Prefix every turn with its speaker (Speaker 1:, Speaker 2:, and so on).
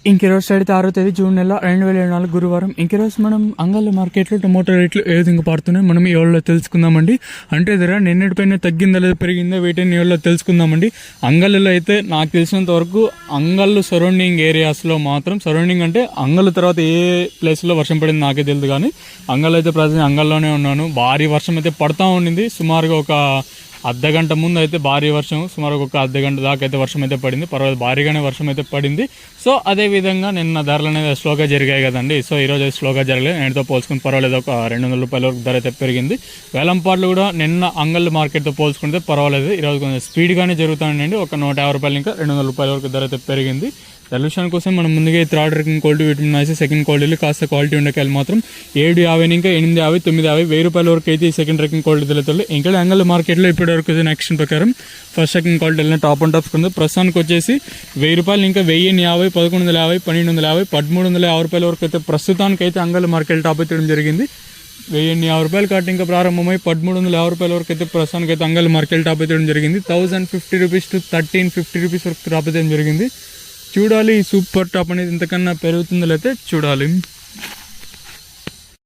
Speaker 1: ఇంకెరోజు అయితే 6వ తేదీ జూన్ నెల 2024 గురువారం. ఇంకెరోజు మనం అంగళ్ళ మార్కెట్లో టమోటా రేట్లు ఏ విధంగా పడుతున్నాయి మనం ఈ వాళ్ళలో తెలుసుకుందామండి. అంటే ధర నిన్నటిపైన తగ్గిందా లేదా పెరిగిందా వీటిని వాళ్ళలో తెలుసుకుందామండి. అంగళ్ళలో అయితే నాకు తెలిసినంత వరకు అంగళ్ళు సరౌండింగ్ ఏరియాస్లో మాత్రం, సరౌండింగ్ అంటే అంగళ్ళ తర్వాత ఏ ప్లేస్లో వర్షం పడింది నాకే తెలియదు, కానీ అంగళ్ళు అయితే ప్రజెంట్ అంగల్లోనే ఉన్నాను. భారీ వర్షం అయితే పడతా ఉండింది. సుమారుగా ఒక అర్ధగంట ముందు అయితే భారీ వర్షం, సుమారు ఒక అర్ధగంట దాకా అయితే వర్షం అయితే పడింది. పర్వాలేదు, భారీగానే వర్షం అయితే పడింది. సో అదే విధంగా నిన్న ధరలు అనేది స్లోగా జరిగాయి కదండి. సో ఈరోజు అయితే స్లోగా జరగలేదు. నేటితో పోల్చుకుని పర్వాలేదు, ఒక 200 రూపాయల వరకు ధర అయితే పెరిగింది. వేలంపాట్లు కూడా నిన్న అంగళ్ళు మార్కెట్తో పోల్చుకుంటే పర్వాలేదు, ఈరోజు కొంచెం స్పీడ్గానే జరుగుతాయండి. ఒక 150 రూపాయలు ఇంకా 200 రూపాయల వరకు ధర అయితే పెరిగింది. సొల్యూషన్ కోసం మనం ముందుగా థర్డ్ ర్యాంకింగ్ క్వాలిటీ విటమిన్ ఐసి, సెకండ్ క్వాలిటీలు కాస్త క్వాలిటీ ఉండకాయలు మాత్రం 750 ఇంకా 850, 950, 1000 రూపాయల వరకు అయితే ఈ సెకండ్ ర్యాంకింగ్ క్వాలిటీ తెలుస్తుంది. ఇంకా అంగల్ మార్కెట్లో ఇప్పటి వరకు అయితే యాక్షన్ ప్రకారం ఫస్ట్ సెకండ్ క్వాలిటీ వెళ్ళిన టాప్ అండ్ టాప్స్ కింద ప్రస్తుతానికి వచ్చేసి 1000 రూపాయలు ఇంకా 1050, 1150, 1250, 1350 రూపాయల వరకు అయితే ప్రస్తుతానికి అయితే అంగల్ మార్కెట్ టాప్ అయితే జరిగింది. 1050 రూపాయలు కాటి ఇంకా ప్రారంభమై 1350 రూపాయల వరకు అయితే ప్రస్తుతానికి అయితే అంగల్ మార్కెట్ టాప్ అయితే జరిగింది. 1050 రూపీస్ టు 1350 రూపీస్ వరకు టాప్ అయితే జరిగింది. చూడాలి ఈ సూపర్ టాప్ అనేది ఇంతకన్నా పెరుగుతుందో లేకపోతే చూడాలి.